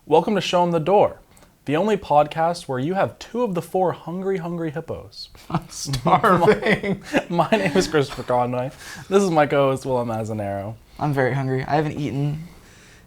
Welcome to Show Em The Dore, the only podcast where you have 2 of the 4 hungry hippos. I'm starving. My name is Christopher Conway. This is my co-host, Willem Azzinnaro. I'm very hungry. I haven't eaten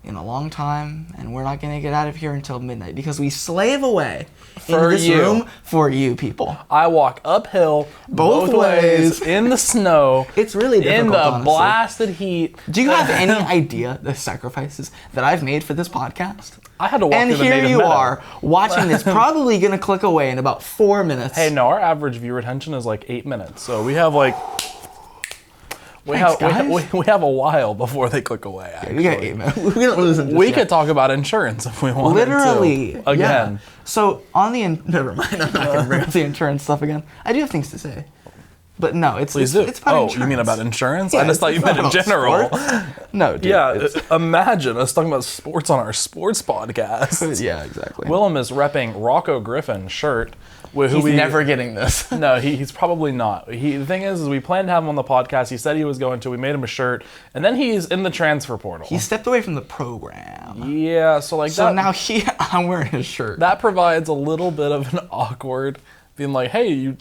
in a long time, and we're not going to get out of here until midnight because we slave away in this room for you people. I walk uphill both ways in the snow. It's really difficult, in the honestly. blasted heat. Do you have any idea the sacrifices that I've made for this podcast? I had to walk through the native And here you meadow. are, watching this, probably going to click away in about 4 minutes. Hey, no, our average view retention is like 8 minutes, so we have like... We have a while before they click away, actually. We got 8 minutes. We don't lose them just We yet. could talk about insurance if we wanted Literally, to. Again. Yeah. So on the never mind. I'm not gonna bring up the insurance stuff again. I do have things to say, but no, it's Please do. It's about insurance. You mean about insurance? Yeah, I just thought you meant in general. No, dude. Yeah, imagine us talking about sports on our sports podcast. Yeah, exactly. Willem is repping Rocco Griffin's shirt. He's never getting this. No, he's probably not. The thing is we planned to have him on the podcast. He said he was going to. We made him a shirt, and then he's in the transfer portal. He stepped away from the program. Yeah, so now I'm wearing his shirt. That provides a little bit of an awkward being like, hey, you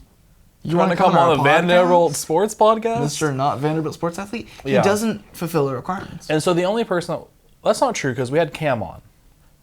want to come on the podcast? Vanderbilt Sports Podcast? Mr. Not Vanderbilt Sports Athlete? He Yeah. doesn't fulfill the requirements. And so the only person that's not true because we had Cam on,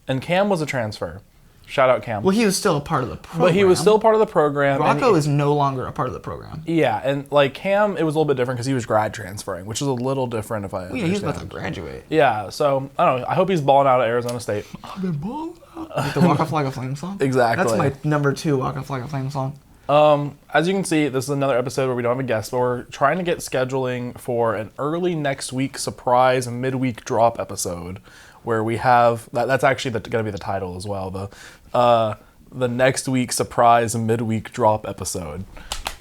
and Cam was a transfer. Shout out Cam. Well, he was still a part of the program. But he was still part of the program. Rocco is no longer a part of the program. Yeah, and like Cam, it was a little bit different because he was grad transferring, which is a little different if I understand. Yeah, he's about to graduate. Yeah, so I don't know. I hope he's balling out at Arizona State. I've been balling out. Like the Walk Off Like a Flame song? Exactly. That's my number 2 Walk Off Like a Flame song. As you can see, this is another episode where we don't have a guest, but we're trying to get scheduling for an early next week surprise midweek drop episode where we have that's actually going to be the title as well. The next week surprise midweek drop episode,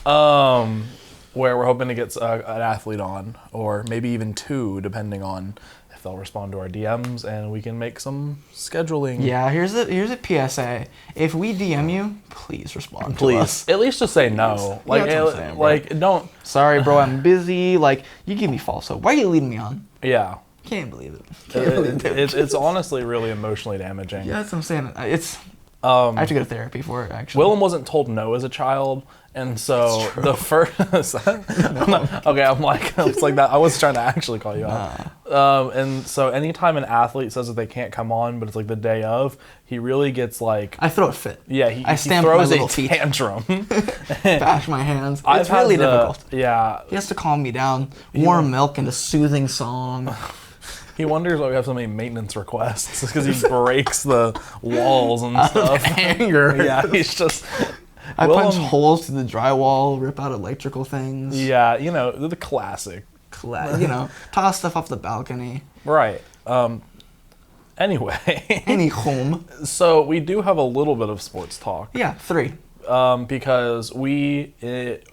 where we're hoping to get an athlete on, or maybe even 2, depending on if they'll respond to our DMs, and we can make some scheduling. Yeah, here's a PSA. If we DM you, please respond to us. At least just say no. Like, that's what I'm saying, bro. Don't. Sorry, bro, I'm busy. Like, you give me false hope. Why are you leading me on? Yeah. Can't believe it. It's honestly really emotionally damaging. Yeah, that's what I'm saying. I have to go to therapy for it, actually. Willem wasn't told no as a child, and so the first. Okay, I'm like that. I was trying to actually call you out. And so anytime an athlete says that they can't come on, but it's like the day of, he really gets like. I throw a fit. Yeah, I he stamp throws my little a feet. tantrum. Bash my hands. I've It's really had difficult. Yeah. He has to calm me down. Warm milk and a soothing song. He wonders why we have so many maintenance requests. It's because he breaks the walls and stuff. Anger. Yeah, he's just. I punch holes through the drywall, rip out electrical things. Yeah, the classic. Toss stuff off the balcony. Right. Anyway. Any home. So we do have a little bit of sports talk. Yeah, 3. Because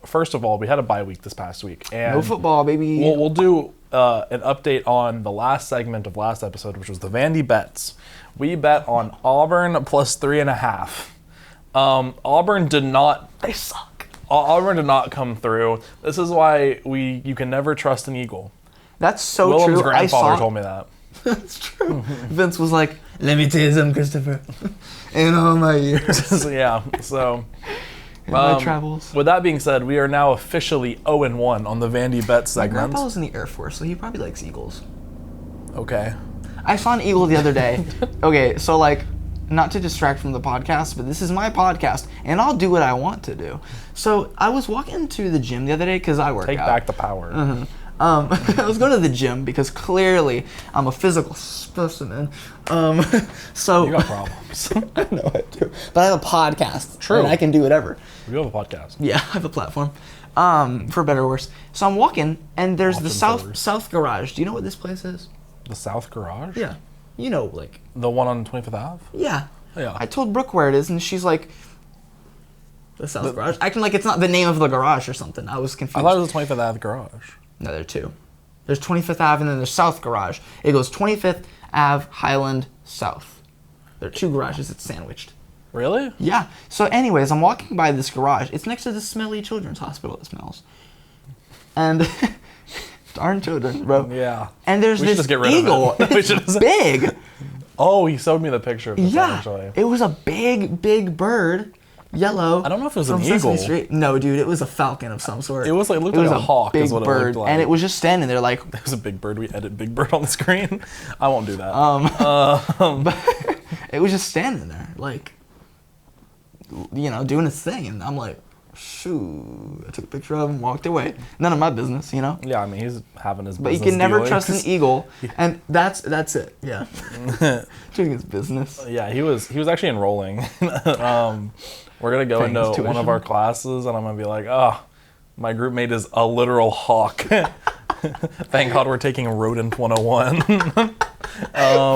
first of all, we had a bye week this past week. And no football, baby. We'll do an update on the last segment of last episode, which was the Vandy bets. We bet on Auburn plus 3.5. Auburn did not. They suck. Auburn did not come through. This is why you can never trust an Eagle. That's so Willem's true. grandfather told me that. That's true. Vince was like, "Let me tell you something, Christopher." In all my years. Yeah. So. In my travels. With that being said, we are now officially 0-1 on the Vandy bet My segment. grandpa was in the Air Force, so he probably likes eagles. Okay. I saw an eagle the other day. Okay, so not to distract from the podcast, but this is my podcast, and I'll do what I want to do. So I was walking to the gym the other day because I work out. Take back the power. Mm-hmm. I was going to the gym because clearly I'm a physical specimen. So You got problems. I know I do, but I have a podcast. True. And I can do whatever. We have a podcast. Yeah, I have a platform. For better or worse. So I'm walking, and there's the South Garage. Do you know what this place is? The South Garage? Yeah. The one on 25th Ave? Yeah. Yeah. I told Brooke where it is, and she's like, the South Garage? Acting like it's not the name of the garage or something. I was confused. I thought it was the 25th Ave Garage. No, there are 2. There's 25th Ave, and then there's South Garage. It goes 25th Ave, Highland, South. There are 2 garages. It's sandwiched. Really? Yeah. So anyways, I'm walking by this garage. It's next to the smelly children's hospital that smells. And darn children, bro. Yeah. And there's We should this just get rid of eagle. it. It's big. Oh, he showed me the picture of this Yeah, actually. it was a big bird, yellow. I don't know if it was from an Sesame eagle. Street. No, dude, it was a falcon of some sort. It was like looked like a hawk big is what bird, it looked like. and it was just standing there like. It was a big bird. We edit big bird on the screen. I won't do that. But it was just standing there like, doing its thing, and I'm like, shoot. I took a picture of him, walked away. None of my business, Yeah, I mean he's having his. But you business can never dealings. trust an eagle, and that's it. Yeah, doing his business. Yeah, he was actually enrolling. We're gonna go Paying his into one of tuition. our classes, and I'm gonna be like, oh, my group mate is a literal hawk. Thank God we're taking Rodent 101.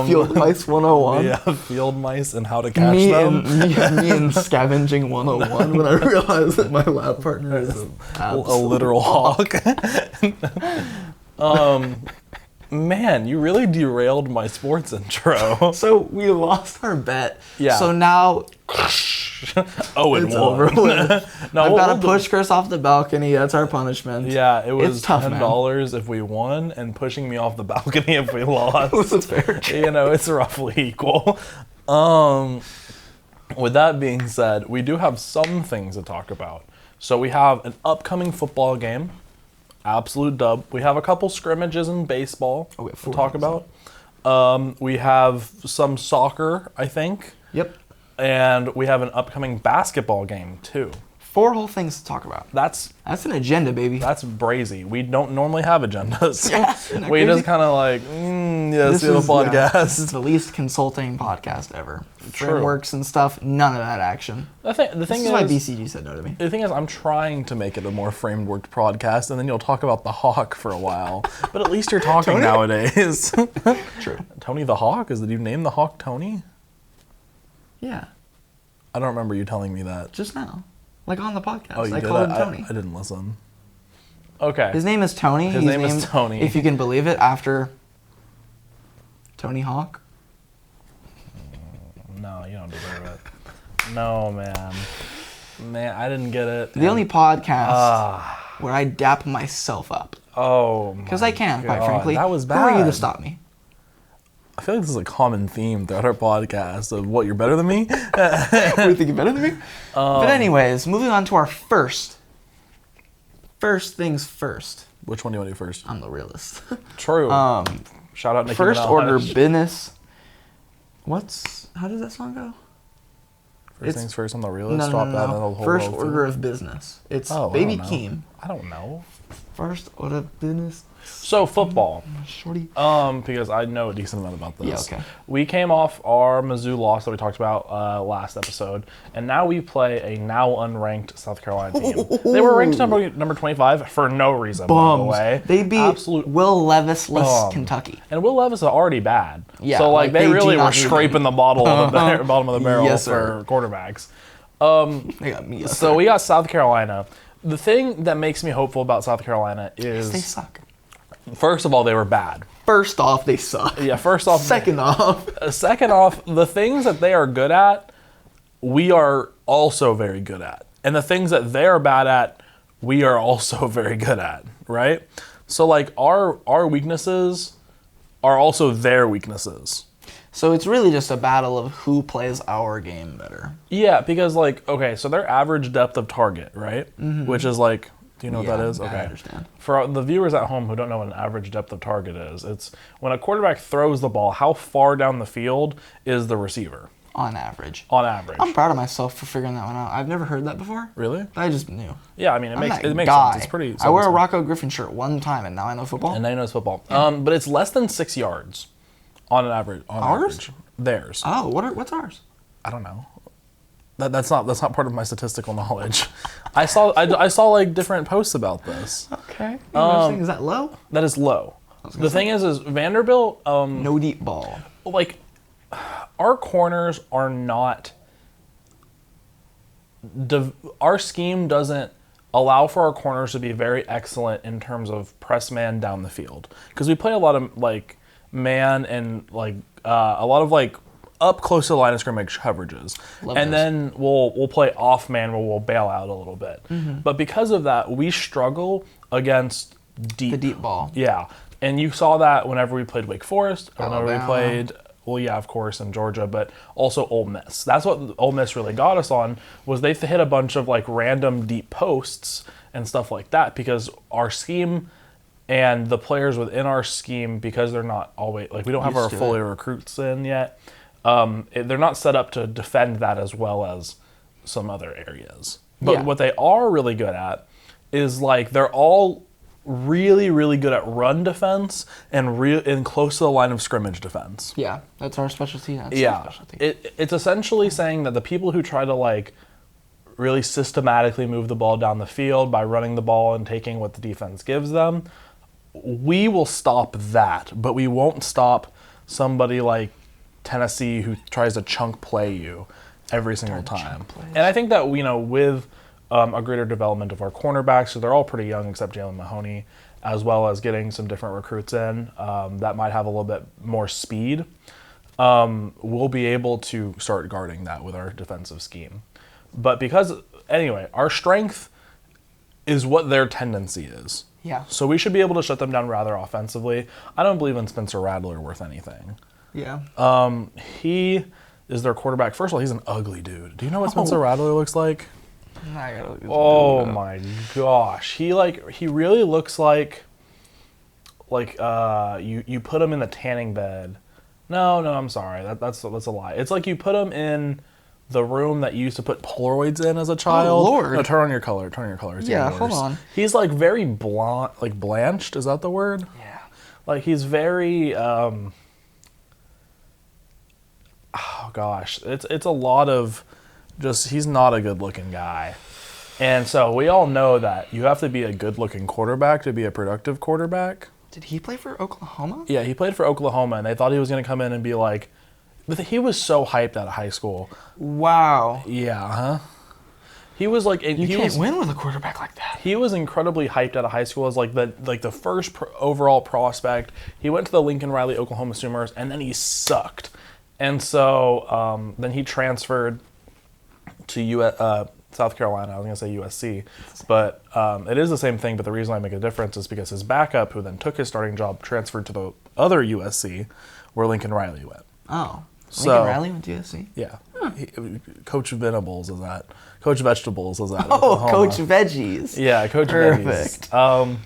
Field Mice 101. Yeah, field mice and how to catch Me them. and Scavenging 101 when I realized that my lab partner is A literal hawk. Man, you really derailed my sports intro. So we lost our bet. Yeah. So now Oh, it's over with. No, I've got to we'll push Chris off the balcony. That's our punishment. Yeah, it was It's tough, man. $10 if we won, and pushing me off the balcony if we lost. It was a fair trade. It's roughly equal. With that being said, we do have some things to talk about. So we have an upcoming football game, absolute dub. We have a couple scrimmages in baseball we have to four talk games. about. We have some soccer, I think, Yep. and we have an upcoming basketball game too. 4 whole things to talk about. That's That's an agenda, baby. brazy. We don't normally have agendas. Yeah, isn't that We crazy? just kind of like, yes, we have a podcast. This is the least consulting podcast ever. True. Frameworks and stuff, none of that action. The This thing is why is, BCG said no to me. the thing is, I'm trying to make it a more framework podcast, and then you'll talk about the hawk for a while. But at least you're talking Tony? nowadays. True. Tony the Hawk? Did you name the hawk Tony? Yeah, I don't remember you telling me that. just now. Like on the podcast. Oh, you I did? called him Tony. I didn't listen. Okay. His name is Tony. His He's name is named, Tony. If you can believe it, after Tony Hawk. No, you don't deserve it. No, man. Man, I didn't get it. The only podcast Ah. where I dap myself up. Oh, Because I can, quite God, frankly. That was Who are you to bad. stop me? I feel like this is a common theme throughout our podcast of what, you're better than me? You think you're better than me? But anyways, moving on to our first things first. Which one do you want to do first? I'm the realist. True. Shout out Nicki First Minaj. order business. How does that song go? First things first, I'm the realist. No, Stop no, that. and no. it'll hold First all order of business. It's Oh, I Baby don't know. Keem. I don't know. First order of business. So football. Shorty. Because I know a decent amount about this. Yeah, okay. We came off our Mizzou loss that we talked about last episode, and now we play a now unranked South Carolina team. They were ranked number 25 for no reason, by the Bums. way. They beat Absolute Will Levis-less bum. Kentucky. And Will Levis is already bad. Yeah, So like, they they really do were not need scraping him. the bottom of the barrel Yes, for sir. quarterbacks. They got me. So we got South Carolina. The thing that makes me hopeful about South Carolina They is, suck. first of all, they were bad. First off, they suck. Yeah, first off. Second off, Second off, the things that they are good at, we are also very good at. And the things that they are bad at, we are also very good at, right? So like our weaknesses are also their weaknesses. so it's really just a battle of who plays our game better. Yeah, because like, okay, so their average depth of target, right? Which is like, do you know what that is? I Okay. understand. For the viewers at home who don't know what an average depth of target is, it's when a quarterback throws the ball, how far down the field is the receiver On average. on average? I'm proud of myself for figuring that one out. I've never heard that before. Really? I just knew. Yeah, I mean, it I'm makes that sense. It's pretty. I wear a self-explanatory. Rocco Griffin shirt one time, and now I know football. And now you know it's football. But it's less than 6 yards on an average. On Ours? average. Theirs. Oh, what's ours? I don't know. That's not part of my statistical knowledge. I saw like different posts about this. Okay. Interesting. Is that low? That is low. The thing is Vanderbilt. No deep ball. Like our corners are not. Our scheme doesn't allow for our corners to be very excellent in terms of press man down the field, because we play a lot of like man and like a lot of like up close to the line of scrimmage coverages. Love And those. then we'll play off man where we'll bail out a little bit. Mm-hmm. But because of that, we struggle against The deep ball. Yeah. And you saw that whenever we played Wake Forest, whenever we Alabama. played well, yeah, of course, in Georgia, but also Ole Miss. That's what Ole Miss really got us on, was they hit a bunch of like random deep posts and stuff like that, because our scheme and the players within our scheme, because they're not always, like, we don't have our fully recruits in yet, they're not set up to defend that as well as some other areas. But what they are really good at is, like, they're all really, really good at run defense and close to the line of scrimmage defense. Yeah, that's our specialty. That's our specialty. It's essentially saying that the people who try to, like, really systematically move the ball down the field by running the ball and taking what the defense gives them, we will stop that, but we won't stop somebody like Tennessee who tries to chunk play you every single time. And I think that, you know, with a greater development of our cornerbacks, so they're all pretty young except Jalen Mahoney, as well as getting some different recruits in that might have a little bit more speed, we'll be able to start guarding that with our defensive scheme. But because, anyway, our strength is what their tendency is. Yeah. So we should be able to shut them down rather offensively. I don't believe in Spencer Rattler worth anything. Yeah. He is their quarterback. First of all, he's an ugly dude. Do you know what Spencer Rattler looks like? Oh my gosh. He really looks like you put him in the tanning bed. No, I'm sorry. That's a lie. It's like you put him in the room that you used to put Polaroids in as a child. Oh, Lord. No, turn on your color. It's Yeah, even hold worse. on. He's like very blonde, like blanched. Is that the word? Yeah. Like he's very, oh gosh. It's a lot of just, he's not a good looking guy. And so we all know that you have to be a good looking quarterback to be a productive quarterback. Did he play for Oklahoma? Yeah, he played for Oklahoma, and they thought he was going to come in and be like, but he was so hyped out of high school. Wow. Yeah, huh? He was like, You can't win with a quarterback like that. He was incredibly hyped out of high school as like the first overall prospect. He went to the Lincoln Riley Oklahoma Sooners, and then he sucked. And so then he transferred to South Carolina. I was going to say USC, but it is the same thing. But the reason I make a difference is because his backup, who then took his starting job, transferred to the other USC, where Lincoln Riley went. Oh, So, Lincoln Riley went to USC? Yeah. Coach Venables is that. Coach Vegetables is that. Oh, Oklahoma. Coach Veggies. Yeah, Coach Perfect. Veggies.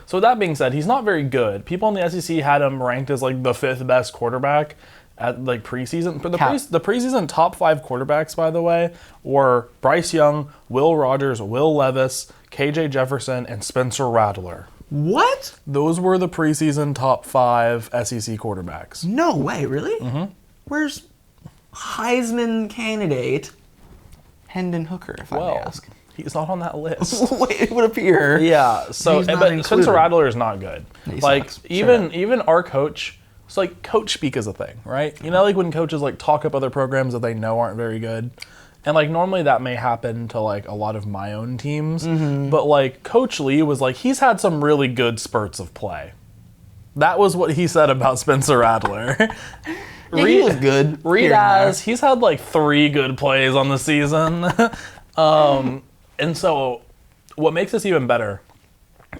So with that being said, he's not very good. People in the SEC had him ranked as like the 5th best quarterback at like preseason. But the preseason top 5 quarterbacks, by the way, were Bryce Young, Will Rogers, Will Levis, KJ Jefferson, and Spencer Rattler. What? Those were the preseason top 5 SEC quarterbacks. No way, really? Mm-hmm. Where's Heisman candidate Hendon Hooker, if I may ask? He's not on that list. Wait, it would appear. Yeah, so but Spencer Rattler is not good. He like sucks. even our coach, it's like coach speak is a thing, right? You know, like when coaches like talk up other programs that they know aren't very good. And like normally that may happen to like a lot of my own teams, but like Coach Lee was like, he's had some really good spurts of play. That was what he said about Spencer Rattler. Yeah, he was good. Reed has, he's had like 3 good plays on the season. And so what makes this even better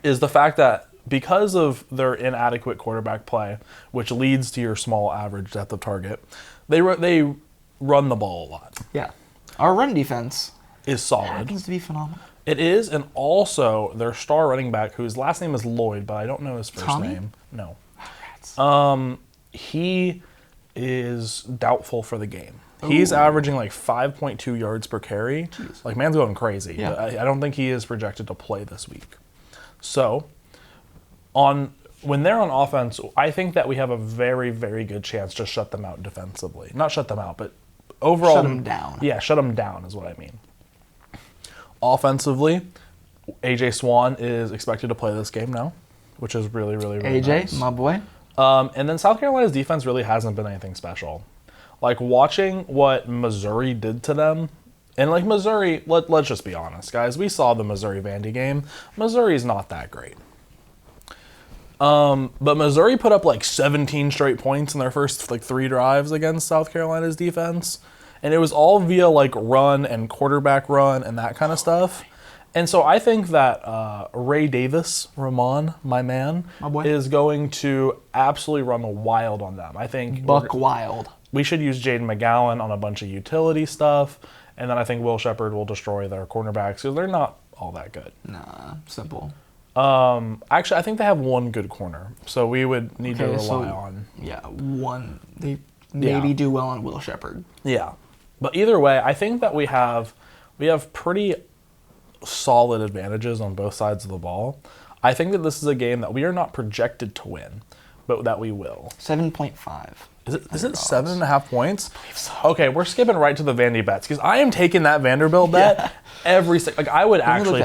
is the fact that because of their inadequate quarterback play, which leads to your small average depth of target, they run the ball a lot. Yeah. Our run defense is solid. happens to be phenomenal. It is, and also their star running back, whose last name is Lloyd, but I don't know his first name. No. He is doubtful for the game. Ooh. He's averaging like 5.2 yards per carry. Jeez. Like, man's going crazy. Yeah. I don't think he is projected to play this week. So, when they're on offense, I think that we have a very, very good chance to shut them out defensively. Not shut them out, but overall. Shut them down. Yeah, shut them down is what I mean. Offensively, AJ Swan is expected to play this game now, which is really, really, really AJ, nice. my boy. And then South Carolina's defense really hasn't been anything special. Like, watching what Missouri did to them, and like Missouri, let's just be honest, guys. We saw the Missouri-Vandy game. Missouri's not that great. But Missouri put up like 17 straight points in their first like 3 drives against South Carolina's defense. And it was all via like run and quarterback run and that kind of stuff. And so I think that Ray Davis, Ramon, my man, My boy. is going to absolutely run wild on them. I think Buck wild. we should use Jaden McGowan on a bunch of utility stuff, and then I think Will Shepherd will destroy their cornerbacks because they're not all that good. Nah, simple. Actually, I think they have one good corner, so we would need to rely on. Yeah, one. They maybe do well on Will Shepherd. Yeah, but either way, I think that we have pretty solid advantages on both sides of the ball. I think that this is a game that we are not projected to win, but that we will. 7.5. Is it 7.5 points? I believe so. Okay, we're skipping right to the Vandy bets because I am taking that Vanderbilt bet every like I would actually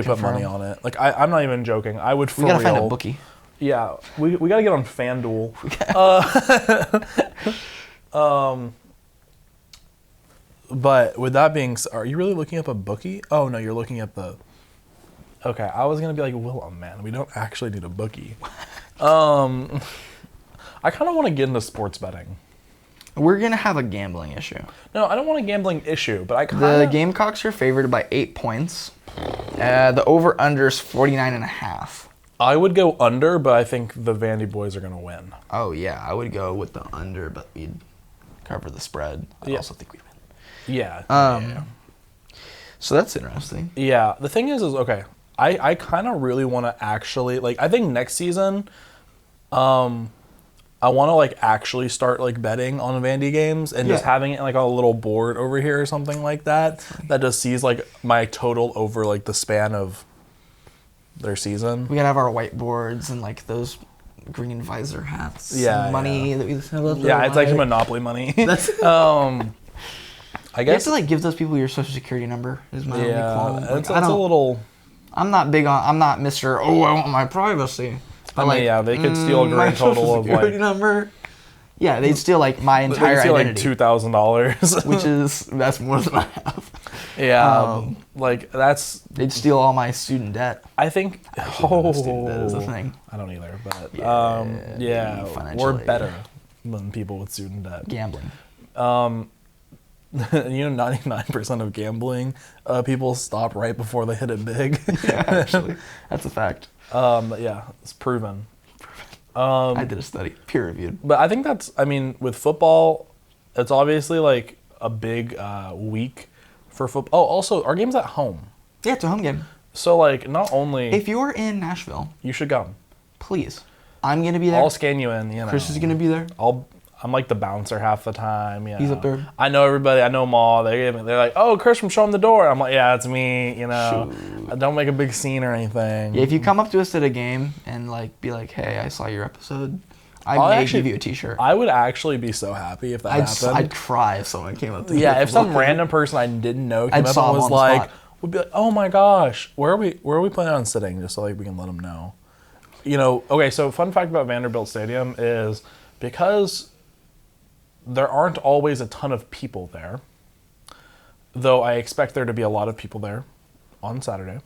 put money on it. Like I'm not even joking. I would for real. We gotta find a bookie. Yeah, we gotta get on FanDuel. But with that being said, are you really looking up a bookie? Oh no, you're looking at the. Okay, I was gonna be like, Willem, man, we don't actually need a bookie. I kind of want to get into sports betting. We're going to have a gambling issue. No, I don't want a gambling issue, but I kind The of... Gamecocks are favored by 8 points. The over-under is 49.5. I would go under, but I think the Vandy boys are going to win. Oh, yeah. I would go with the under, but we'd cover the spread. I also think we'd win. Yeah. So that's interesting. Yeah. The thing is okay, I kind of really want to actually... Like, I think next season... I want to like actually start like betting on Vandy games and just having it like on a little board over here or something like that that just sees like my total over like the span of their season. We gotta have our whiteboards and like those green visor hats. Yeah, and money that we sell. Yeah, it's like Monopoly money. That's I guess you have to like give those people your social security number. Is my only qualm. Like, it's a little. I'm not Mr. Oh, I want my privacy. I mean, yeah, they could steal a grand total of like number. Yeah, they'd steal like my entire identity. Like $2,000, that's more than I have. Yeah, like that's. They'd steal all my student debt. I think. Student debt is a thing. I don't either, but we're better than people with student debt. Gambling. 99% of gambling, people stop right before they hit it big. Yeah, actually, that's a fact. Yeah, it's proven. I did a study, peer reviewed. But I think with football, it's obviously like a big week for football. Oh, also, our game's at home. Yeah, it's a home game. So, like, not only... If you're in Nashville... You should come. Please. I'm going to be there. I'll scan you in, Chris is going to be there. I'm like the bouncer half the time. He's up there. I know everybody. I know them all. They're like, oh, Chris from Show Em The Dore. I'm like, yeah, it's me. I don't make a big scene or anything. Yeah, if you come up to us at a game and like be like, hey, I saw your episode, I may give you a T-shirt. I would actually be so happy if that happened. I'd cry if someone came up to me. Yeah, if some random person I didn't know came up and was like, would be like, oh my gosh, where are we planning on sitting? Just so like we can let them know. Okay, so fun fact about Vanderbilt Stadium is because there aren't always a ton of people there, though I expect there to be a lot of people there on Saturday.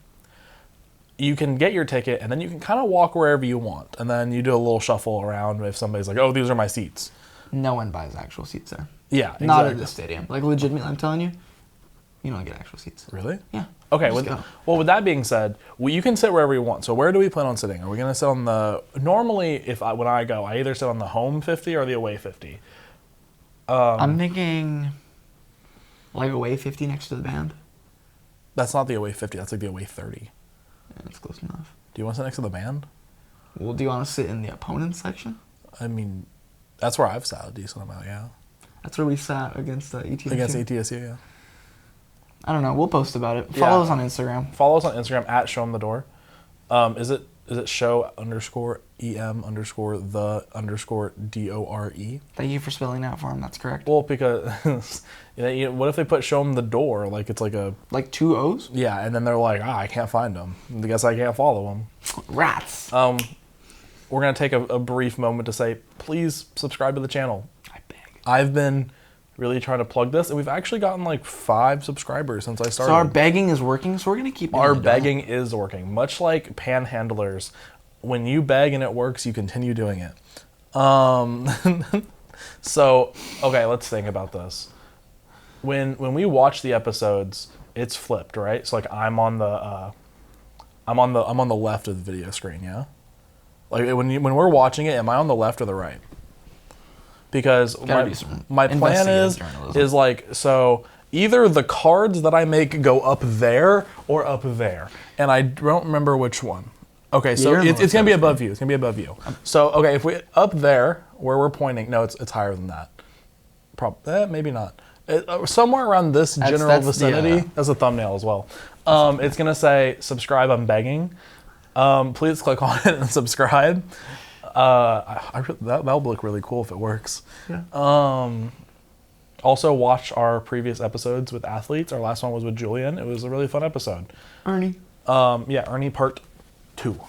You can get your ticket, and then you can kind of walk wherever you want, and then you do a little shuffle around if somebody's like, oh, these are my seats. No one buys actual seats there. Yeah, exactly. Not at the stadium. Like, legitimately, I'm telling you, you don't get actual seats. Really? Yeah. Okay, with that being said, you can sit wherever you want. So where do we plan on sitting? Are we going to sit on the... Normally, when I go, I either sit on the home 50 or the away 50. I'm thinking like away 50 next to the band. That's not the away 50. That's like the away 30. Yeah, that's close enough. Do you want to sit next to the band? Well, do you want to sit in the opponent section? I mean, that's where I've sat a decent amount, yeah. That's where we sat against ETSU. Against ETSU, yeah. I don't know. We'll post about it. Follow us on Instagram. Follow us on Instagram at Show Em The Dore. Is it show_em_the_DORE? Thank you for spelling that for him. That's correct. Well, because what if they put Show Em The Dore? Like it's like a... Like 2 O's? Yeah, and then they're like, I can't find them. I guess I can't follow them. Rats. We're going to take a brief moment to say, please subscribe to the channel. I beg. I've been really trying to plug this, and we've actually gotten like 5 subscribers since I started. So our begging is working, so we're going to keep Our begging is working. Much like panhandlers, when you beg and it works, you continue doing it. So, okay, let's think about this. When we watch the episodes, it's flipped, right? So like I'm on the left of the video screen, yeah. Like when we're watching it, am I on the left or the right? Because my plan is like, so either the cards that I make go up there or up there, and I don't remember which one. Okay, so it's gonna be above you. It's gonna be above you. So okay, if we up there where we're pointing, no, it's higher than that. Maybe not. Somewhere around this general vicinity. That's a thumbnail as well. It's gonna say subscribe. I'm begging. Please click on it and subscribe. That'll look really cool if it works. Yeah. Also, watch our previous episodes with athletes. Our last one was with Julian. It was a really fun episode. Ernie. Ernie part 2.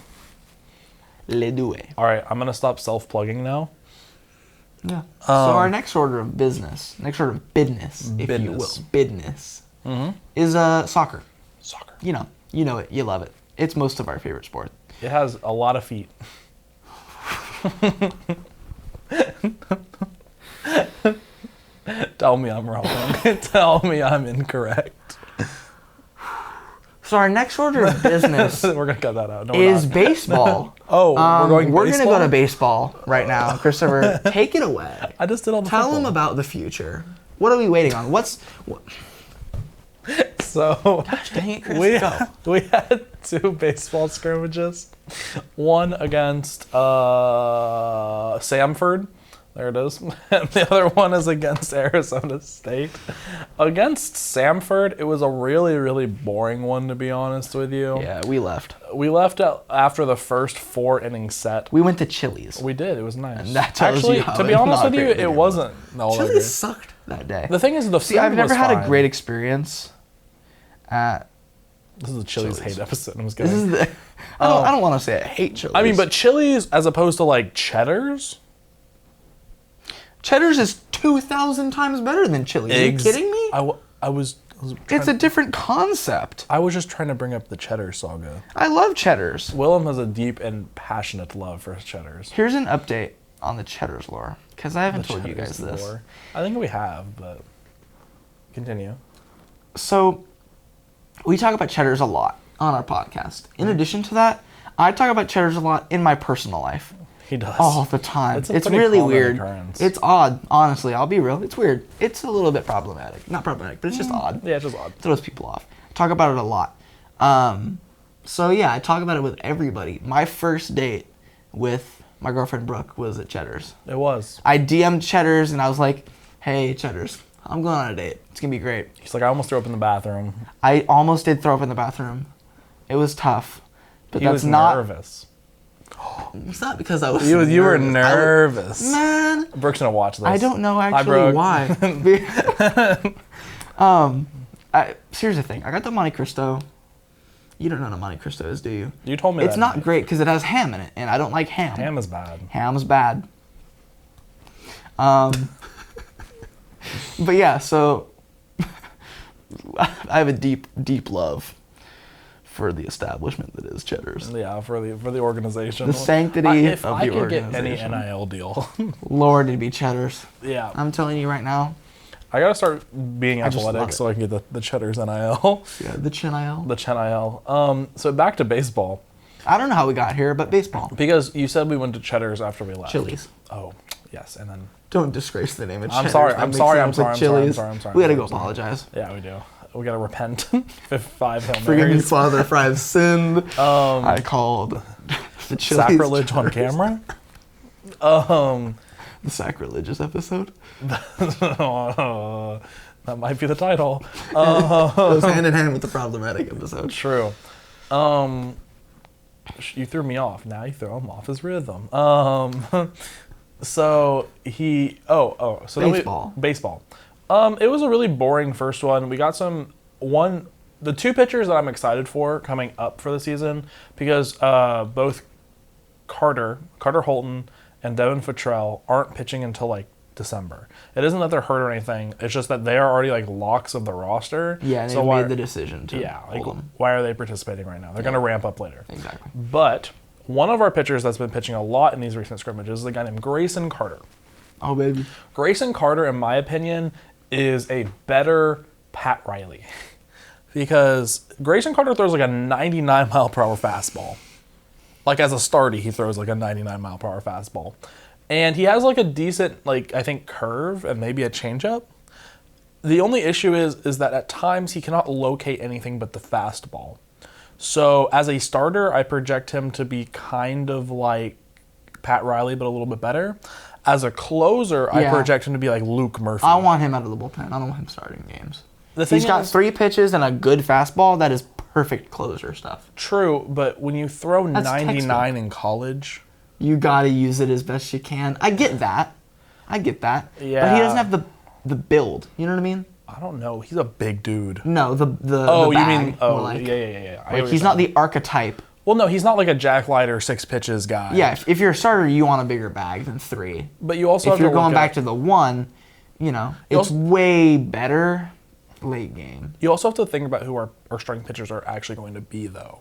Le Due. All right, I'm gonna stop self-plugging now. Yeah. So our next order of business, if you will, business, is soccer. Soccer. You know it, you love it. It's most of our favorite sport. It has a lot of feet. Tell me I'm wrong. Tell me I'm incorrect. So our next order of business we're gonna cut that out. No, is baseball. Oh, we're gonna go to baseball right now. Christopher, take it away. I just did all the Tell football. them about the future. What are we waiting on? So gosh dang it, Chris, we had 2 baseball scrimmages. One against Samford. There it is. And the other one is against Arizona State. Against Samford, it was a really, really boring one, to be honest with you. Yeah, we left. We left after the first 4-inning set. We went to Chili's. We did. It was nice. And that tells you how to be honest with you, it wasn't. No, Chili's sucked that day. The thing is, I've never had a great experience at. This is a Chili's hate episode. I'm just kidding. I don't want to say I hate Chili's. I mean, but Chili's as opposed to like Cheddar's. Cheddar's is 2,000 times better than Chili's. Are you kidding me? I was it's a different concept. I was just trying to bring up the Cheddar saga. I love Cheddar's. Willem has a deep and passionate love for Cheddar's. Here's an update on the Cheddar's lore, because I haven't told you guys this. Lore. I think we have, but continue. So, we talk about Cheddar's a lot on our podcast. In addition to that, I talk about Cheddar's a lot in my personal life. He does. All the time. It's really weird. It's odd, honestly. I'll be real. It's weird. It's a little bit problematic. Not problematic, but it's just odd. Yeah, it's just odd. It throws people off. Talk about it a lot. So yeah, I talk about it with everybody. My first date with my girlfriend Brooke was at Cheddar's. It was. I DM'd Cheddar's and I was like, hey, Cheddar's, I'm going on a date. It's going to be great. He's like, I almost threw up in the bathroom. I almost did throw up in the bathroom. It was tough. But he was nervous. It's not because I was You were nervous. Man. Brooke's going to watch this. I don't know actually why. Here's the thing. I got the Monte Cristo. You don't know what a Monte Cristo is, do you? You told me It's not great because it has ham in it, and I don't like ham. Ham is bad. Ham's bad. But yeah, so I have a deep, deep love for the establishment that is Cheddar's. Yeah, for the organization. The sanctity of the organization. If I could get any NIL deal. Lord, it'd be Cheddar's. Yeah. I'm telling you right now. I gotta start being athletic so I can get the Cheddar's NIL. Yeah, the Chin-IL. The Chin-IL. So back to baseball. I don't know how we got here, but baseball. Because you said we went to Cheddar's after we left. Chili's. Oh, yes, and then... Don't disgrace the name of I'm Cheddar's. sorry, I'm sorry. We gotta go apologize. Yeah, we do. We gotta repent. 5 Hail Marys. Forgive me, Father, for I've sinned. I called the Chili's sacrilege on camera. The sacrilegious episode. That might be the title. Goes hand in hand with the problematic episode. True. You threw me off. Now you throw him off his rhythm. So he. So baseball. Baseball. It was a really boring first one. We got the 2 pitchers that I'm excited for coming up for the season because both Carter Holton and Devin Futrell aren't pitching until like December. It isn't that they're hurt or anything. It's just that they are already like locks of the roster. Yeah, and they made the decision to hold them. Why are they participating right now? They're going to ramp up later. Exactly. But one of our pitchers that's been pitching a lot in these recent scrimmages is a guy named Grayson Carter. Oh, baby. Grayson Carter, in my opinion, is a better Pat Riley. because Grayson Carter throws like a 99 mile per hour fastball. Like as a starter, he throws like a 99 mile per hour fastball. And he has like a decent, like I think, curve and maybe a changeup. The only issue is that at times he cannot locate anything but the fastball. So as a starter, I project him to be kind of like Pat Riley, but a little bit better. As a closer, I project him to be like Luke Murphy. I want him out of the bullpen. I don't want him starting games. He's got 3 pitches and a good fastball. That is perfect closer stuff. True, but when you throw 99 textbook. in college, you got to use it as best you can. I get that. Yeah. But he doesn't have the build. You know what I mean? I don't know. He's a big dude. No, the Oh, bag, you mean? Oh, like, yeah. Like he's not the archetype. Well, no, he's not like a Jack Leiter 6 pitches guy. Yeah, if you're a starter, you want a bigger bag than 3. But you also if have you're to going back to the 1, it's way better late game. You also have to think about who our starting pitchers are actually going to be, though.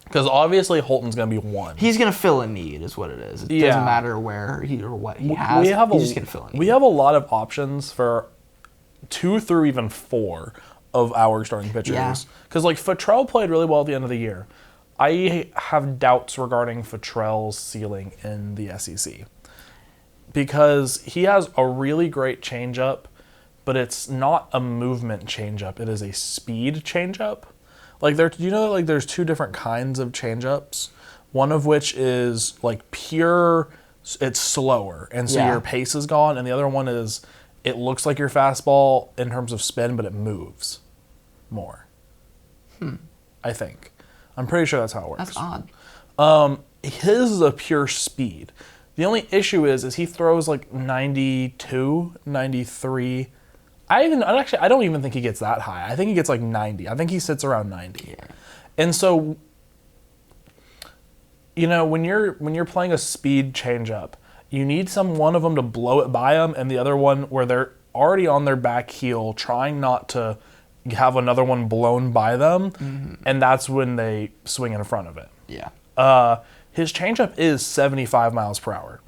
Because obviously Holton's going to be 1. He's going to fill a need, is what it is. It doesn't matter where he or what he has. He's just going to fill a need. We have a lot of options for 2 through even 4 of our starting pitchers. Yeah. Because like Futrell played really well at the end of the year. I have doubts regarding Futrell's ceiling in the SEC. Because he has a really great changeup, but it's not a movement changeup. It is a speed changeup. Like there's 2 different kinds of changeups. One of which is like pure, it's slower, and so your pace is gone. And the other one is, it looks like your fastball in terms of spin, but it moves more. I think. I'm pretty sure that's how it works. That's odd. His is a pure speed. The only issue is he throws like 92, 93. I don't even think he gets that high. I think he gets like 90. I think he sits around 90. Yeah. And so, when you're playing a speed changeup, you need one of them to blow it by them, and the other one where they're already on their back heel, trying not to have another one blown by them, and that's when they swing in front of it. Yeah. His changeup is 75 miles per hour.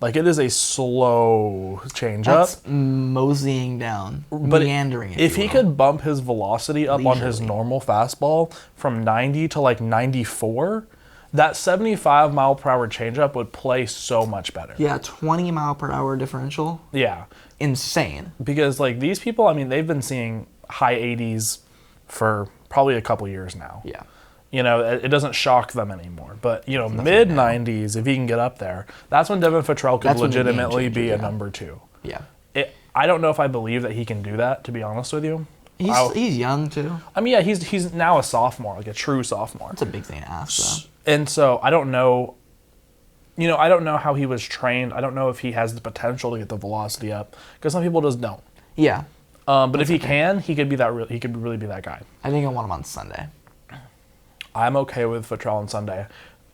Like, it is a slow changeup. That's moseying down, meandering. If he could bump his velocity up on his normal fastball from 90 to like 94, that 75 mile per hour changeup would play so much better. Yeah, 20 mile per hour differential. Yeah. Insane. Because like these people, I mean, they've been seeing high 80s for probably a couple years now. Yeah. It doesn't shock them anymore. But, mid 90s, if he can get up there, that's when Devin Futrell could legitimately be a number 2. Yeah. I don't know if I believe that he can do that, to be honest with you. He's young, too. I mean, yeah, he's now a sophomore, like a true sophomore. That's a big thing to ask, though. And so I don't know, I don't know how he was trained. I don't know if he has the potential to get the velocity up, because some people just don't. Yeah. But if he can, he could really be that guy. I think I want him on Sunday. I'm okay with Futrell on Sunday.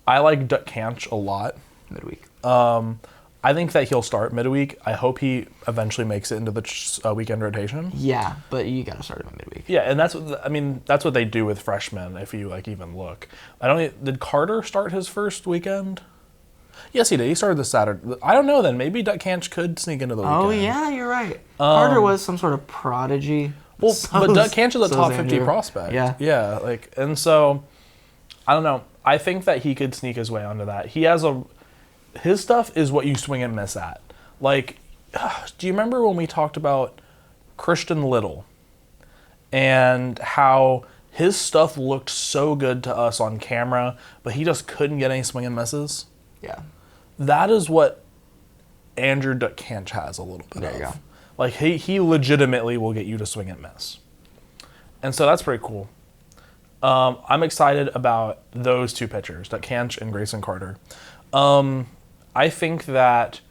I like Duck Canch a lot. Midweek. I think that he'll start midweek. I hope he eventually makes it into the weekend rotation. Yeah, but you got to start him at midweek. Yeah, and that's what they do with freshmen. If you even look, did Carter start his first weekend? Yes, he did. He started this Saturday. I don't know. Then maybe Duck Canch could sneak into the weekend. Oh yeah, you're right. Carter was some sort of prodigy. Well, but Duck Canch is a top 50 prospect. Yeah. And so I don't know. I think that he could sneak his way onto that. His stuff is what you swing and miss at. Like, do you remember when we talked about Christian Little and how his stuff looked so good to us on camera, but he just couldn't get any swing and misses? Yeah. That is what Andrew Duck Canch has a little bit there of. You go. Like, he legitimately will get you to swing and miss. And so that's pretty cool. I'm excited about those 2 pitchers, Duck Canch and Grayson Carter. I think that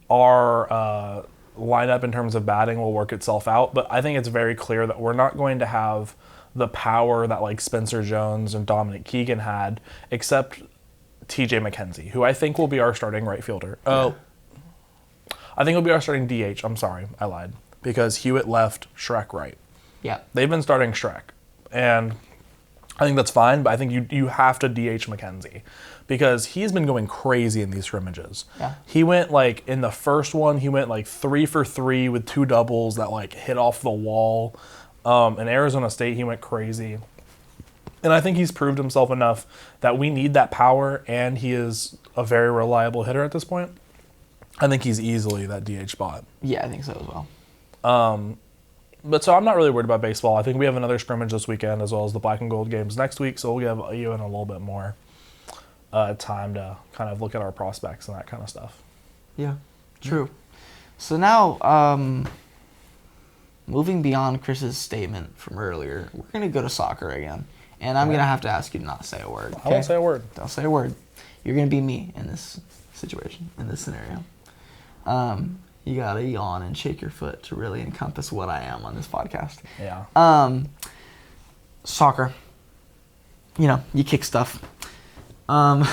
our lineup in terms of batting will work itself out, but I think it's very clear that we're not going to have the power that like Spencer Jones and Dominic Keegan had, except TJ McKenzie, who I think will be our starting right fielder. I think he'll be our starting DH. I'm sorry, I lied. Because Hewitt left, Shrek right. Yeah. They've been starting Shrek. And I think that's fine, but I think you have to DH McKenzie. Because he's been going crazy in these scrimmages. Yeah. He went in the first one, he went 3 for 3 with 2 doubles that hit off the wall. In Arizona State, he went crazy. And I think he's proved himself enough that we need that power, and he is a very reliable hitter at this point. I think he's easily that DH spot. Yeah, I think so as well. But so I'm not really worried about baseball. I think we have another scrimmage this weekend as well as the black and gold games next week, so we'll give you in a little bit more time to kind of look at our prospects and that kind of stuff. Yeah, true. So now, moving beyond Chris's statement from earlier, we're going to go to soccer again. And I'm going to have to ask you to not say a word. Okay? I won't say a word. Don't say a word. You're going to be me in this situation, in this scenario. You got to yawn and shake your foot to really encompass what I am on this podcast. Yeah. Soccer. You know, you kick stuff. Regular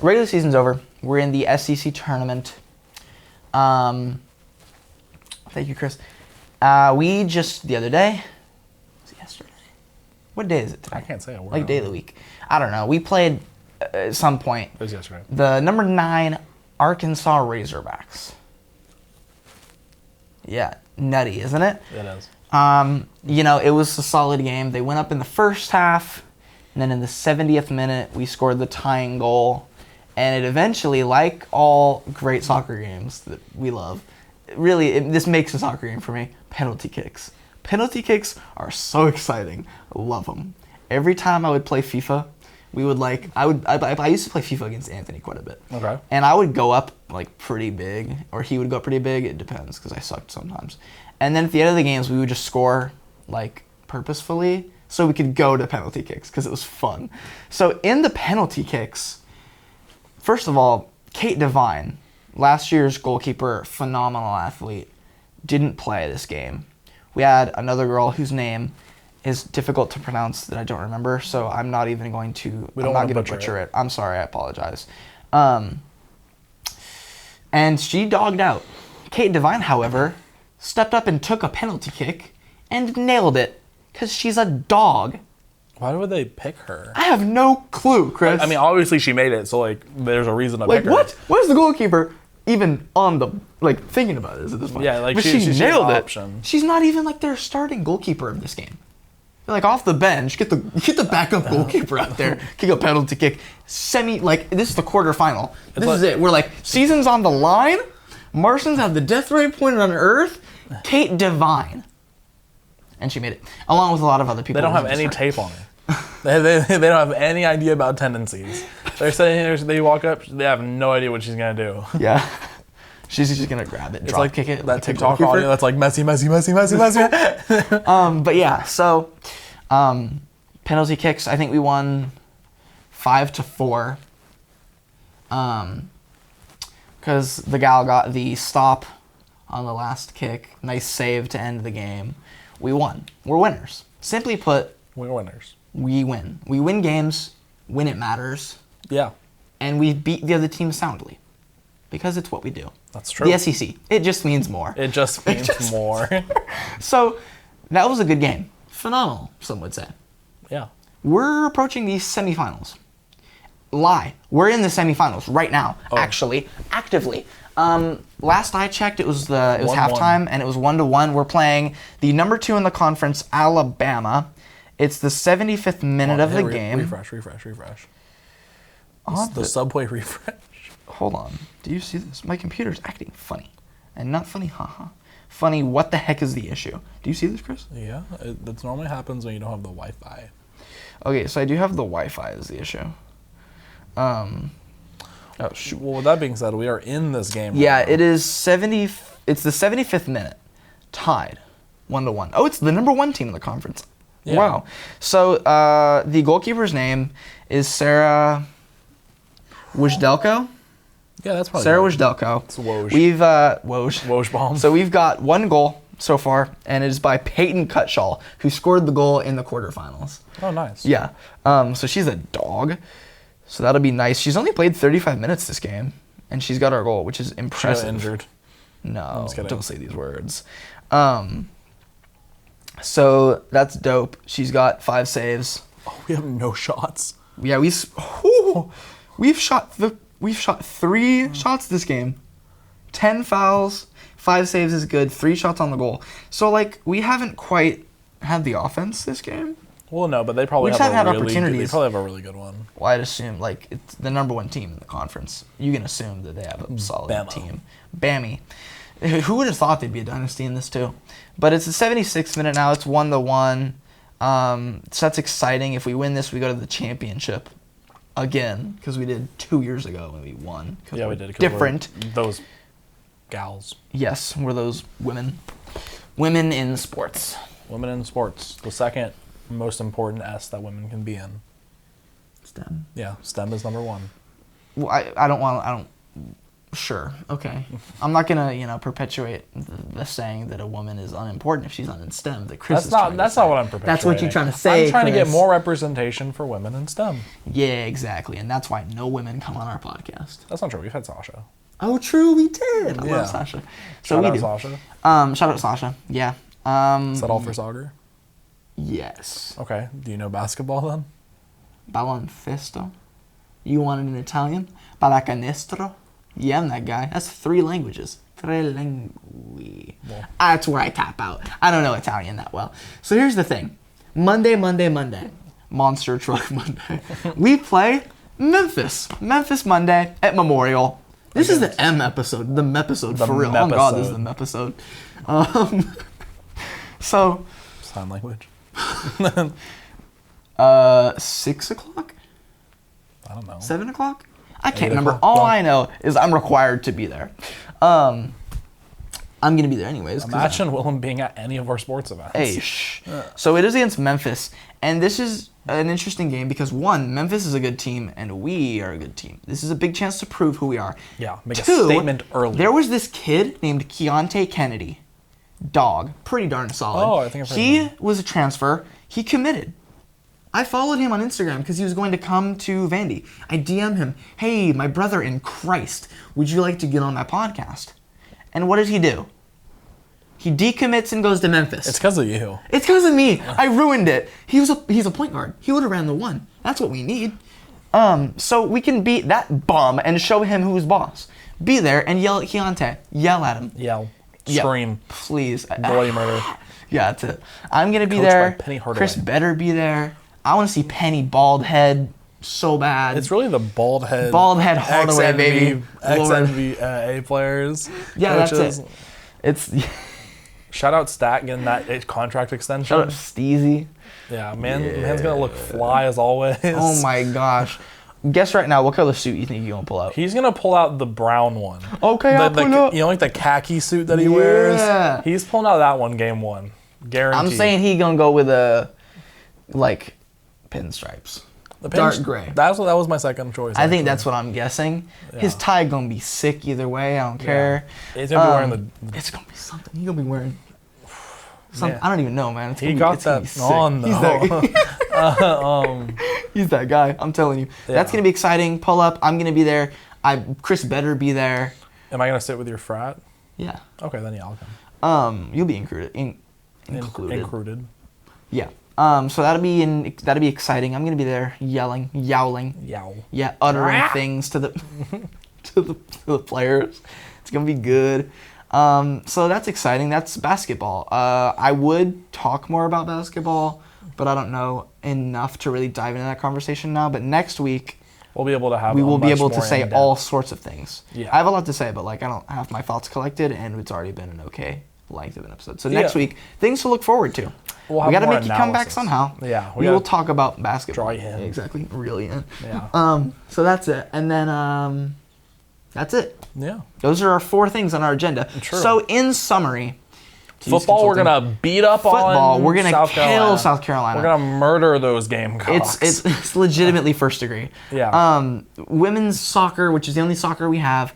season's over. We're in the SEC tournament. Thank you, Chris. We just, the other day, was it yesterday? What day is it today? I can't say a word. Like day of the week. I don't know. We played at some point. It was yesterday. The number 9 Arkansas Razorbacks. Yeah, nutty, isn't it? It is. You know, it was a solid game. They went up in the first half, and then in the 70th minute, we scored the tying goal. And it eventually, like all great soccer games that we love, this makes a soccer game for me, penalty kicks. Penalty kicks are so exciting. I love them. Every time I would play FIFA, I used to play FIFA against Anthony quite a bit. Okay. And I would go up like pretty big, or he would go up pretty big. It depends, because I sucked sometimes. And then at the end of the games, we would just score like purposefully so we could go to penalty kicks because it was fun. So in the penalty kicks, first of all, Kate Devine, last year's goalkeeper, phenomenal athlete, didn't play this game. We had another girl whose name is difficult to pronounce that I don't remember, so I'm not even going to. I'm not going to butcher it. I'm sorry, I apologize. And she dogged out. Kate Devine, however, stepped up and took a penalty kick and nailed it because she's a dog. Why would they pick her? I have no clue, Chris. I mean, obviously she made it, so like there's a reason to pick her. What? What is the goalkeeper even on the thinking about this at this point? Yeah, like but she's nailed an it. option. She's not even like their starting goalkeeper of this game. They're like off the bench, get the backup goalkeeper out there, kick a penalty kick. This is the quarterfinal. This is it. We're like, season's on the line. Martians have the death ray pointed on Earth. Kate Devine. And she made it, along with a lot of other people. They don't have any tape on her. they don't have any idea about tendencies. They're sitting here, they walk up, they have no idea what she's going to do. Yeah. She's just going to grab it, drop kick it. That TikTok audio that's like Messi. But yeah, so penalty kicks, I think we won 5-4. Because the gal got the stop on the last kick. Nice save to end the game. We won. We're winners. Simply put, we're winners. We win. We win games when it matters. Yeah. And we beat the other team soundly. Because it's what we do. That's true. The SEC. It just means more. It just means more. So, that was a good game. Phenomenal, some would say. Yeah. We're approaching these semifinals. Lie. We're in the semifinals right now, actually, actively. Last I checked, it was halftime, and it was 1-1. We're playing the number 2 in the conference, Alabama. It's the 75th minute of the game. Refresh. The Subway refresh. Hold on. Do you see this? My computer's acting funny. And not funny, haha. Funny, what the heck is the issue? Do you see this, Chris? Yeah, that normally happens when you don't have the Wi-Fi. Okay, so I do have the Wi-Fi as the issue. Oh, shoot. Well, with that being said, we are in this game. Yeah, right now. it is it's the 75th minute. Tied. 1-1. Oh, it's the number 1 team in the conference. Yeah. Wow. So, the goalkeeper's name is Sarah Wojdelko. Yeah, that's probably Sarah Wojdelko. It's Woj. We've Wojbomb. So we've got 1 goal so far, and it is by Peyton Cutshall, who scored the goal in the quarterfinals. Oh, nice. Yeah. So she's a dog. So that'll be nice. She's only played 35 minutes this game, and she's got our goal, which is impressive. She got injured. No, don't say these words. So that's dope. She's got 5 saves. Oh, we have no shots. Yeah, we've shot 3 shots this game. 10 fouls, 5 saves is good. 3 shots on the goal. So, like, we haven't quite had the offense this game. Well, no, but they probably We just have haven't a had really good, opportunities. they probably have a really good one. Well, I'd assume, like, it's the number 1 team in the conference. You can assume that they have a solid Bama. team. Bammy. Who would have thought they'd be a dynasty in this, too? But it's the 76th minute now. It's 1-1. So that's exciting. If we win this, we go to the championship again, because we did 2 years ago when we won. Yeah, we did. Different. Those gals. Yes, we're those women. Women in sports. Women in sports. The second most important S that women can be in. STEM. Yeah, STEM is number 1. Well, I don't. Sure. Okay. I'm not gonna, perpetuate the saying that a woman is unimportant if she's not in STEM. That Chris That's not what I'm perpetuating. That's what you're trying to say. I'm trying to get Chris. more representation for women in STEM. Yeah, exactly, and that's why no women come on our podcast. That's not true. We've had Sasha. Oh, true, we did. I Yeah. love Sasha. So Shout we out do. Sasha. Shout out Sasha. Yeah. Is that all for soccer? Yes. Okay. Do you know basketball then? Baloncesto. You want it in Italian? Pallacanestro. Yeah, I'm that guy. That's 3 languages. Tre lingui. Well. That's where I tap out. I don't know Italian that well. So here's the thing. Monday. Monster Truck Monday. We play Memphis. Memphis Monday at Memorial. This is the M episode. The mepisode for real. Oh God, this is the mepisode. So. Sign language. 6 o'clock? I don't know. 7 o'clock? I can't 8 remember. o'clock. All Well, I know is I'm required to be there. I'm going to be there anyways. Imagine Willem being at any of our sports events. Hey, shh. So it is against Memphis. And this is an interesting game because, 1, Memphis is a good team and we are a good team. This is a big chance to prove who we are. Yeah, make 2, a statement early. There was this kid named Keontae Kennedy. Dog. Pretty darn solid. Oh, I think I've heard of He him. was a transfer. He committed. I followed him on Instagram because he was going to come to Vandy. I DM him, hey, my brother in Christ, would you like to get on my podcast? And what does he do? He decommits and goes to Memphis. It's because of you. It's because of me. I ruined it. He's a point guard. He would have ran the 1. That's what we need. So we can beat that bum and show him who's boss. Be there and yell at Keontae. Yell at him. Yell. Yell. Scream. Please. Bloody murder. Yeah, that's it. I'm going to be Coached by there. Penny Hardaway. Chris better be there. I want to see Penny bald head so bad. It's really the bald head. Hardaway, baby. Ex-NBA players. Yeah, coaches. that's it. It's Shout out Stat getting that contract extension. shout out Steezy. Yeah, man's gonna look fly as always. Oh my gosh. Guess right now, what color suit you think you're going to pull out? He's gonna pull out the brown one. Okay, I'll pull up. You know, like the khaki suit that he Yeah. wears. He's pulling out that one game 1, guaranteed. I'm saying he going to go with pinstripes. The dark gray. That was my second choice. I think actually. that's what I'm guessing. His Yeah. tie going to be sick either way. I don't care. He's gonna be wearing the. It's going to be something. He's going to be wearing something. Man. I don't even know, man. It's He gonna got be, it's gonna that be sick. on though. He's that guy. I'm telling you. That's going to be exciting. Pull up. I'm going to be there. Chris better be there. Am I gonna sit with your frat? Yeah. Okay, then yeah, I'll come. You'll be included. Included. Yeah. So that'll be exciting. I'm gonna be there yelling, yowling. Yow. Yeah, uttering things to the to the players. It's gonna be good. So that's exciting. That's basketball. I would talk more about basketball, but I don't know enough to really dive into that conversation now. But next week We'll be able to have. we will a be much able to more say in-depth- all sorts of things. Yeah. I have a lot to say, but I don't have my thoughts collected, and it's already been an okay length of an episode. So next week, things to look forward to. We'll We have got to more make you come back analysis. somehow. Yeah, We will talk about basketball. Draw you in. Yeah, exactly. Really in. Yeah. So that's it. And then that's it. Yeah. Those are our 4 things on our agenda. True. So in summary, Football, we're gonna beat up Football, on. we're gonna South kill Carolina. South Carolina. We're gonna murder those Gamecocks. It's legitimately first degree. Yeah. Women's soccer, which is the only soccer we have.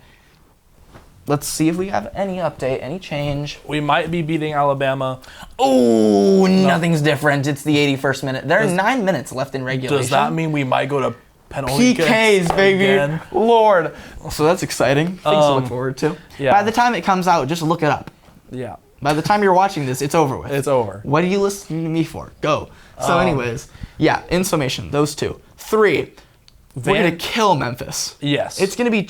Let's see if we have any update, any change. We might be beating Alabama. Oh, nothing's different. It's the 81st minute. There are 9 minutes left in regulation. Does that mean we might go to penalty PKs, kicks baby. again? Lord. So that's exciting. Things to look forward to. yeah. By the time it comes out, just look it up. Yeah. By the time you're watching this, it's over with. It's over. What are you listening to me for? Go. So anyways, yeah, in summation, those 2. 3, we're going to kill Memphis. Yes. It's gonna be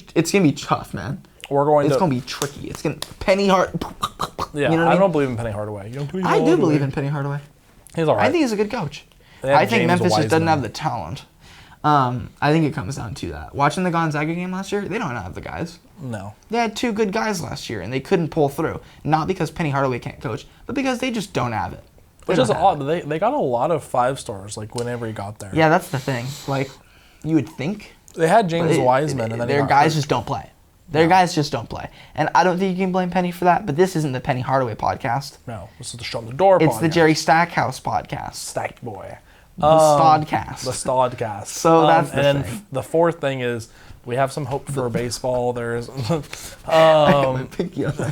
tough, man. We're going It's to. going to be tricky. It's going to Penny Hard. Yeah, You know what I I mean? don't believe in Penny Hardaway. You don't believe in I do Hardaway? believe in Penny Hardaway. He's all right. I think he's a good coach. They have I think James Memphis just doesn't Wiseman. have the talent. I think it comes down to that. Watching the Gonzaga game last year, they don't have the guys. No. They had 2 good guys last year, and they couldn't pull through. Not because Penny Hardaway can't coach, but because they just don't have it. Which is odd. They got a lot of 5-stars, like, whenever he got there. Yeah, that's the thing. Like, you would think. They had James But Wiseman, and then their guys just don't play. Their guys just don't play. And I don't think you can blame Penny for that, but this isn't the Penny Hardaway podcast. No, this is the Show Em The Dore podcast. It's the Jerry Stackhouse podcast. Stacked boy. The Stodcast. The Stodcast. So that's the and thing. then the fourth thing is we have some hope for baseball. There's Pinky up there.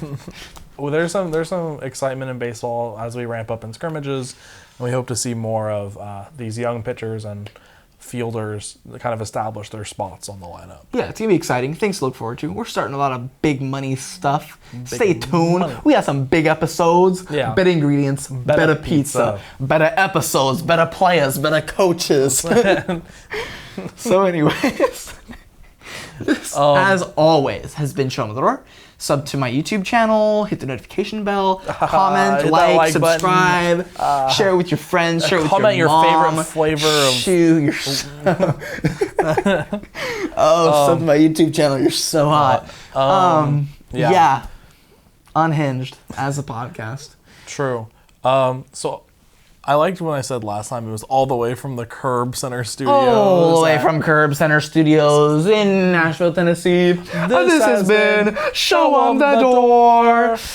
well, there's some excitement in baseball as we ramp up in scrimmages, and we hope to see more of these young pitchers and fielders kind of establish their spots on the lineup. Yeah, it's going to be exciting. Things to look forward to. We're starting a lot of big money stuff. Stay tuned. money. We We got some big episodes, Yeah. better ingredients, better pizza, better episodes, better players, better coaches. So anyways, this, as always, has been Show Em The Dore. Sub to my YouTube channel, hit the notification bell, comment, Hit that like, like button. subscribe, share it with your friends, share it with comment your your mom. favorite flavor of- Shoo, you're so... sub to my YouTube channel, you're so hot. Yeah. Unhinged as a podcast. True. So I liked when I said last time it was all the way from the Curb Center Studios. All the way from Curb Center Studios in Nashville, Tennessee. This has been Show 'em the Door.